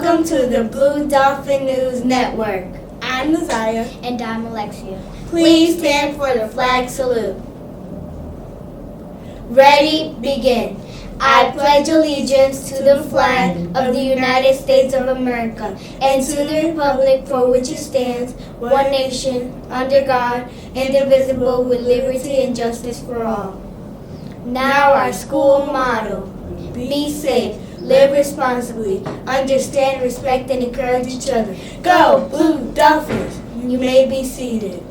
Welcome to the Blue Dolphin News Network. I'm Nazaya. And I'm Alexia. Please stand for the flag salute. Ready, begin. I pledge allegiance to the flag of the United States of America and to the republic for which it stands, one nation, under God, indivisible, with liberty and justice for all. Now our school motto: be safe, live responsibly, understand, respect, and encourage each other. Go, Blue Dolphins! You may be seated.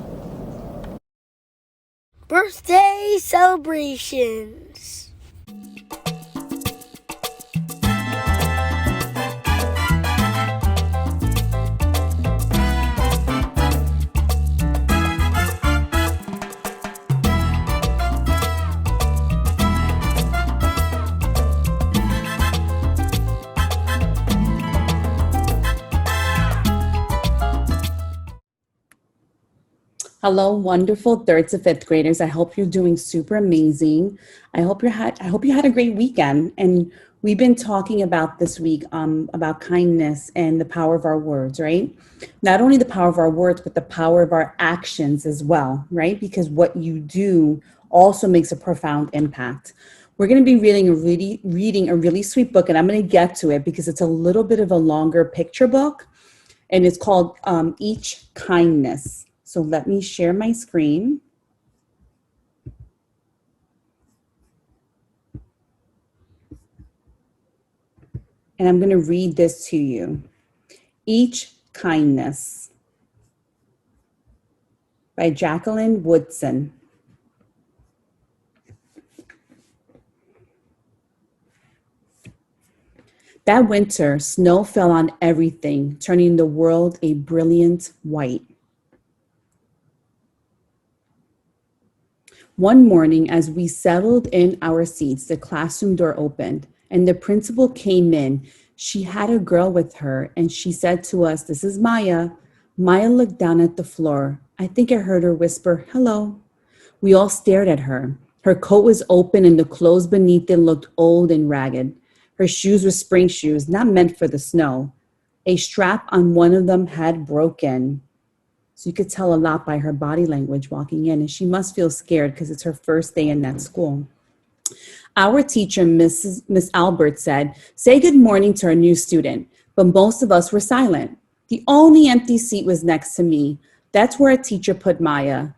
Birthday celebrations. Hello, wonderful third to fifth graders. I hope you're doing super amazing. I hope you had a great weekend. And we've been talking about this week about kindness and the power of our words, right? Not only the power of our words, but the power of our actions as well, right? Because what you do also makes a profound impact. We're going to be reading a really sweet book, and I'm going to get to it because it's a little bit of a longer picture book, and it's called Each Kindness. So let me share my screen. And I'm going to read this to you. Each Kindness by Jacqueline Woodson. That winter, snow fell on everything, turning the world a brilliant white. One morning, as we settled in our seats, the classroom door opened and the principal came in. She had a girl with her and she said to us, "This is Maya." Maya looked down at the floor. I think I heard her whisper, "Hello." We all stared at her. Her coat was open and the clothes beneath it looked old and ragged. Her shoes were spring shoes, not meant for the snow. A strap on one of them had broken. So you could tell a lot by her body language walking in, and she must feel scared because it's her first day in that school. Our teacher, Miss Albert, said, "Say good morning to our new student," but most of us were silent. The only empty seat was next to me. That's where a teacher put Maya.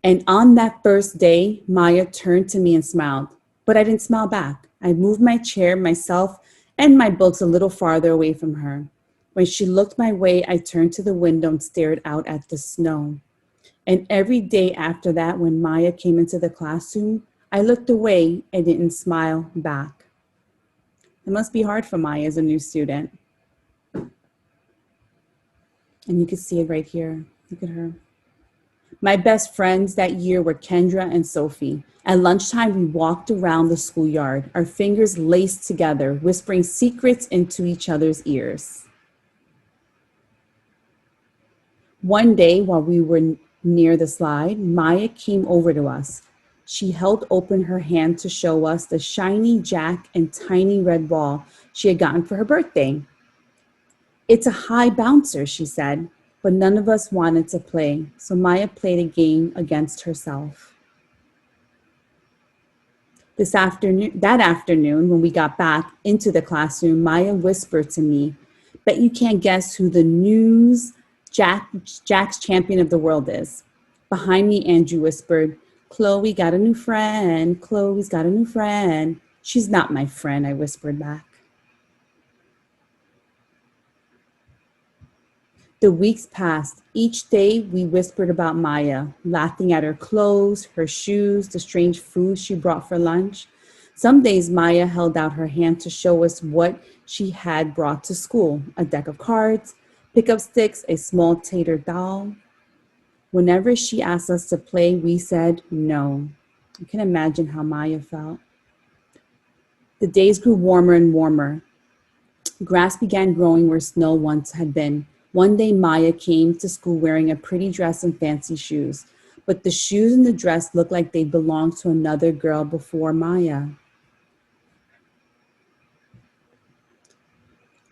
And on that first day, Maya turned to me and smiled, but I didn't smile back. I moved my chair, myself, and my books a little farther away from her. When she looked my way, I turned to the window and stared out at the snow. And every day after that, when Maya came into the classroom, I looked away and didn't smile back. It must be hard for Maya as a new student. And you can see it right here. Look at her. My best friends that year were Kendra and Sophie. At lunchtime, we walked around the schoolyard, our fingers laced together, whispering secrets into each other's ears. One day, while we were near the slide, Maya came over to us. She held open her hand to show us the shiny jack and tiny red ball she had gotten for her birthday. "It's a high bouncer," she said, but none of us wanted to play, so Maya played a game against herself. That afternoon, when we got back into the classroom, Maya whispered to me, "Bet you can't guess who the news Jack's champion of the world is." Behind me, Andrew whispered, "Chloe got a new friend. Chloe's got a new friend." "She's not my friend," I whispered back. The weeks passed. Each day we whispered about Maya, laughing at her clothes, her shoes, the strange food she brought for lunch. Some days Maya held out her hand to show us what she had brought to school: a deck of cards, pickup sticks, a small tater doll. Whenever she asked us to play, we said no. You can imagine how Maya felt. The days grew warmer and warmer. Grass began growing where snow once had been. One day, Maya came to school wearing a pretty dress and fancy shoes, but the shoes and the dress looked like they belonged to another girl before Maya.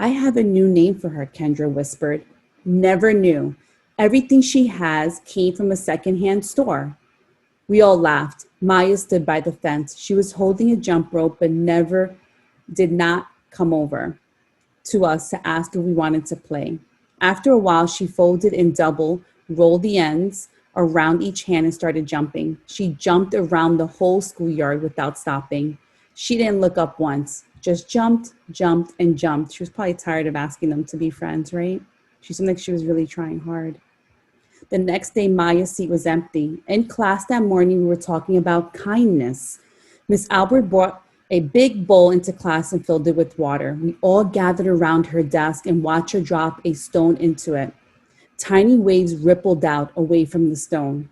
I have a new name for her, Kendra whispered. Never knew. Everything she has came from a secondhand store. We all laughed. Maya stood by the fence. She was holding a jump rope, but never did not come over to us to ask if we wanted to play. After a while, she folded in double, rolled the ends around each hand, and started jumping. She jumped around the whole schoolyard without stopping. She didn't look up once, just jumped, jumped, and jumped. She was probably tired of asking them to be friends, right? She seemed like she was really trying hard. The next day, Maya's seat was empty. In class that morning, we were talking about kindness. Miss Albert brought a big bowl into class and filled it with water. We all gathered around her desk and watched her drop a stone into it. Tiny waves rippled out away from the stone.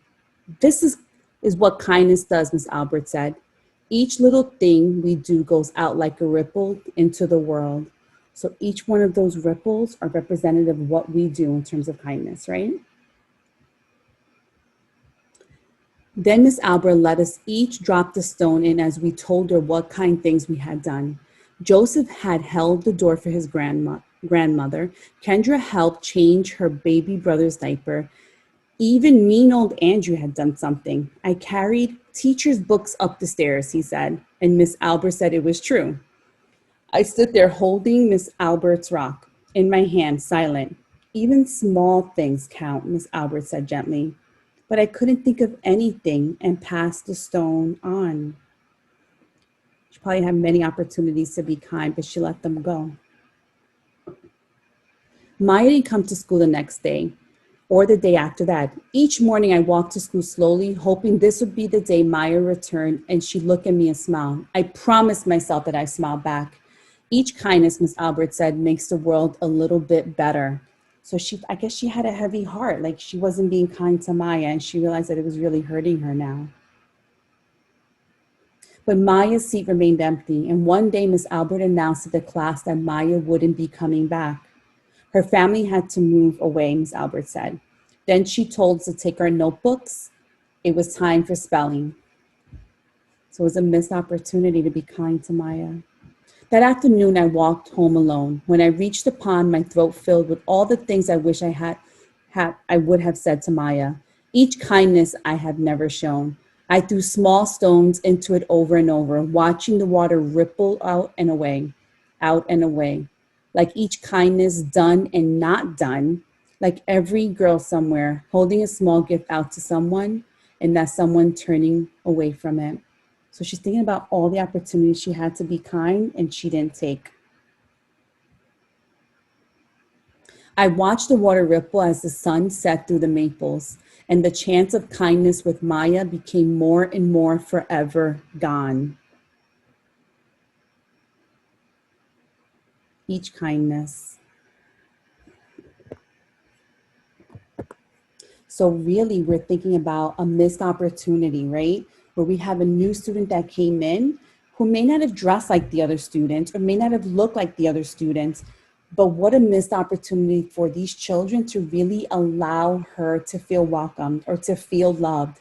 This is what kindness does, Miss Albert said. Each little thing we do goes out like a ripple into the world. So each one of those ripples are representative of what we do in terms of kindness, right? Then Miss Albert let us each drop the stone in as we told her what kind things we had done. Joseph had held the door for his grandmother. Kendra helped change her baby brother's diaper. Even mean old Andrew had done something. I carried teacher's books up the stairs, he said, and Miss Albert said it was true. I stood there holding Miss Albert's rock in my hand, silent. Even small things count, Miss Albert said gently. But I couldn't think of anything and passed the stone on. She probably had many opportunities to be kind, but she let them go. Maya didn't come to school the next day or the day after that. Each morning I walked to school slowly, hoping this would be the day Maya returned and she'd look at me and smile. I promised myself that I smiled back. Each kindness, Miss Albert said, makes the world a little bit better. So I guess she had a heavy heart, like she wasn't being kind to Maya, and she realized that it was really hurting her now. But Maya's seat remained empty, and one day Miss Albert announced to the class that Maya wouldn't be coming back. Her family had to move away, Miss Albert said. Then she told us to take our notebooks. It was time for spelling. So it was a missed opportunity to be kind to Maya. That afternoon, I walked home alone. When I reached the pond, my throat filled with all the things I wish I would have said to Maya. Each kindness I have never shown. I threw small stones into it over and over, watching the water ripple out and away, like each kindness done and not done, like every girl somewhere holding a small gift out to someone and that someone turning away from it. So she's thinking about all the opportunities she had to be kind and she didn't take. I watched the water ripple as the sun set through the maples, and the chance of kindness with Maya became more and more forever gone. Each kindness. So really, we're thinking about a missed opportunity, right? Where we have a new student that came in who may not have dressed like the other students or may not have looked like the other students, but what a missed opportunity for these children to really allow her to feel welcomed or to feel loved.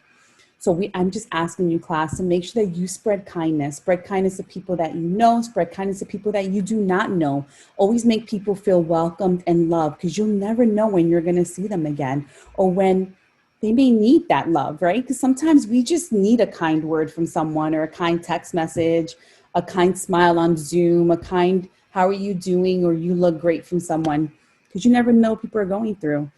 So I'm just asking you, class, to make sure that you spread kindness to people that you know, spread kindness to people that you do not know. Always make people feel welcomed and loved, because you'll never know when you're going to see them again or when they may need that love, right? Because sometimes we just need a kind word from someone or a kind text message, a kind smile on Zoom, a kind, how are you doing? Or you look great from someone, because you never know what people are going through.